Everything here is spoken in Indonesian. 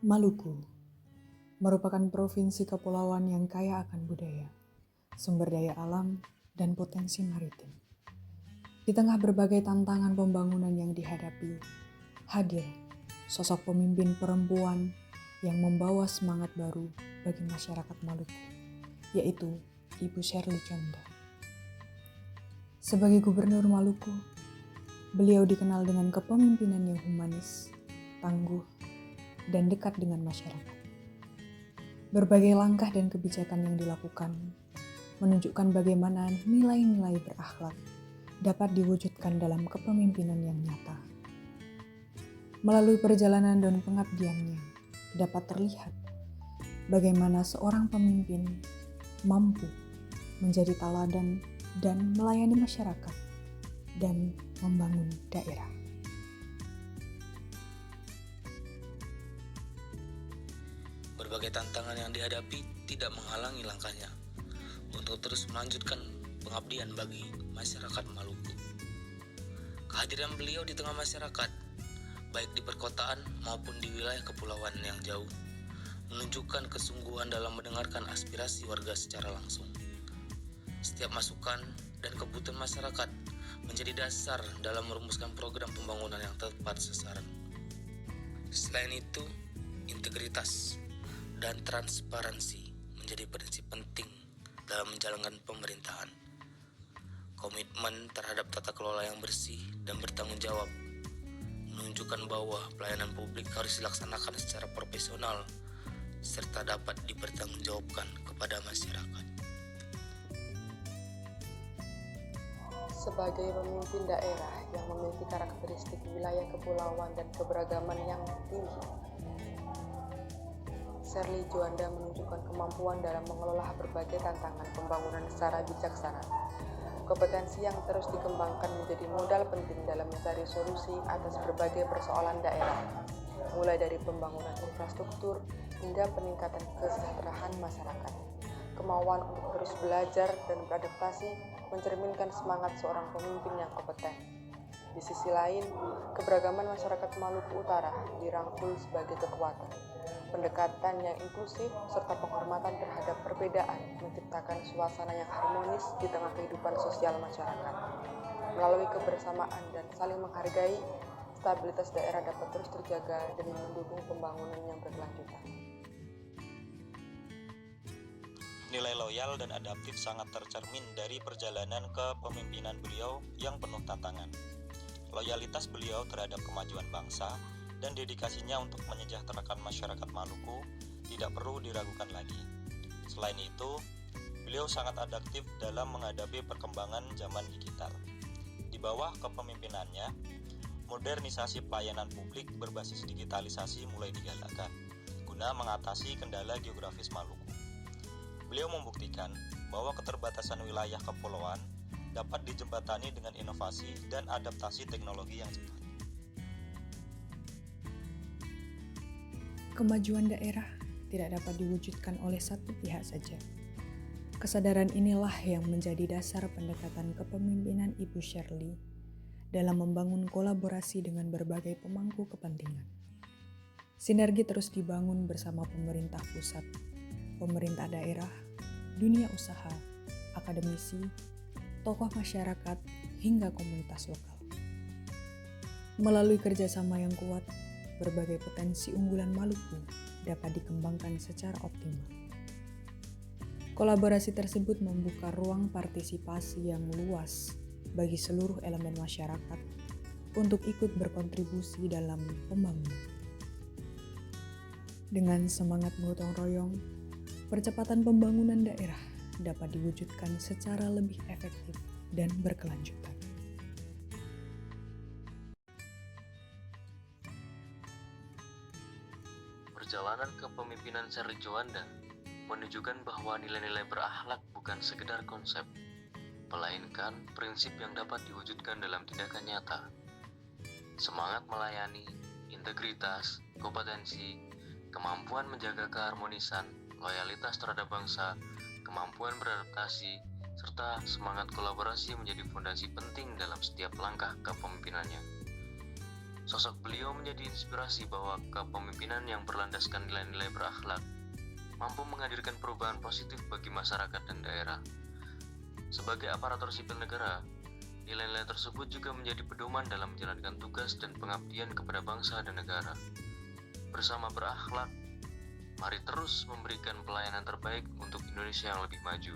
Maluku merupakan provinsi kepulauan yang kaya akan budaya, sumber daya alam, dan potensi maritim. Di tengah berbagai tantangan pembangunan yang dihadapi, hadir sosok pemimpin perempuan yang membawa semangat baru bagi masyarakat Maluku, yaitu Ibu Sherly Djonda. Sebagai Gubernur Maluku, beliau dikenal dengan kepemimpinan yang humanis, tangguh, dan dekat dengan masyarakat. Berbagai langkah dan kebijakan yang dilakukan menunjukkan bagaimana nilai-nilai berakhlak dapat diwujudkan dalam kepemimpinan yang nyata. Melalui perjalanan dan pengabdiannya dapat terlihat bagaimana seorang pemimpin mampu menjadi teladan dan melayani masyarakat dan membangun daerah. Berbagai tantangan yang dihadapi tidak menghalangi langkahnya untuk terus melanjutkan pengabdian bagi masyarakat Maluku. Kehadiran beliau di tengah masyarakat, baik di perkotaan maupun di wilayah kepulauan yang jauh, menunjukkan kesungguhan dalam mendengarkan aspirasi warga secara langsung. Setiap masukan dan kebutuhan masyarakat menjadi dasar dalam merumuskan program pembangunan yang tepat sasaran. Selain itu, integritas dan transparansi menjadi prinsip penting dalam menjalankan pemerintahan. Komitmen terhadap tata kelola yang bersih dan bertanggung jawab menunjukkan bahwa pelayanan publik harus dilaksanakan secara profesional serta dapat dipertanggungjawabkan kepada masyarakat. Sebagai pemimpin daerah yang memiliki karakteristik wilayah kepulauan dan keberagaman yang tinggi, Sherly Djonda menunjukkan kemampuan dalam mengelola berbagai tantangan pembangunan secara bijaksana. Kompetensi yang terus dikembangkan menjadi modal penting dalam mencari solusi atas berbagai persoalan daerah, mulai dari pembangunan infrastruktur hingga peningkatan kesejahteraan masyarakat. Kemauan untuk terus belajar dan beradaptasi mencerminkan semangat seorang pemimpin yang kompeten. Di sisi lain, keberagaman masyarakat Maluku Utara dirangkul sebagai kekuatan. Pendekatan yang inklusif serta penghormatan terhadap perbedaan menciptakan suasana yang harmonis di tengah kehidupan sosial masyarakat. Melalui kebersamaan dan saling menghargai, stabilitas daerah dapat terus terjaga demi mendukung pembangunan yang berkelanjutan. Nilai loyal dan adaptif sangat tercermin dari perjalanan kepemimpinan beliau yang penuh tantangan. Loyalitas beliau terhadap kemajuan bangsa dan dedikasinya untuk menyejahterakan masyarakat Maluku tidak perlu diragukan lagi. Selain itu, beliau sangat adaptif dalam menghadapi perkembangan zaman digital. Di bawah kepemimpinannya, modernisasi pelayanan publik berbasis digitalisasi mulai digalakkan guna mengatasi kendala geografis Maluku. Beliau membuktikan bahwa keterbatasan wilayah kepulauan dapat dijembatani dengan inovasi dan adaptasi teknologi yang cepat. Kemajuan daerah tidak dapat diwujudkan oleh satu pihak saja. Kesadaran inilah yang menjadi dasar pendekatan kepemimpinan Ibu Sherly dalam membangun kolaborasi dengan berbagai pemangku kepentingan. Sinergi terus dibangun bersama pemerintah pusat, pemerintah daerah, dunia usaha, akademisi, tokoh masyarakat, hingga komunitas lokal. Melalui kerjasama yang kuat, berbagai potensi unggulan Maluku dapat dikembangkan secara optimal. Kolaborasi tersebut membuka ruang partisipasi yang luas bagi seluruh elemen masyarakat untuk ikut berkontribusi dalam pembangunan. Dengan semangat gotong royong, percepatan pembangunan daerah dapat diwujudkan secara lebih efektif dan berkelanjutan. Perjalanan kepemimpinan Sherly Djonda menunjukkan bahwa nilai-nilai berakhlak bukan sekedar konsep, melainkan prinsip yang dapat diwujudkan dalam tindakan nyata. Semangat melayani, integritas, kompetensi, kemampuan menjaga keharmonisan, loyalitas terhadap bangsa, kemampuan beradaptasi, serta semangat kolaborasi menjadi fondasi penting dalam setiap langkah kepemimpinannya. Sosok beliau menjadi inspirasi bahwa kepemimpinan yang berlandaskan nilai-nilai berakhlak mampu menghadirkan perubahan positif bagi masyarakat dan daerah. Sebagai aparatur sipil negara, nilai-nilai tersebut juga menjadi pedoman dalam menjalankan tugas dan pengabdian kepada bangsa dan negara. Bersama berakhlak, mari terus memberikan pelayanan terbaik untuk Indonesia yang lebih maju.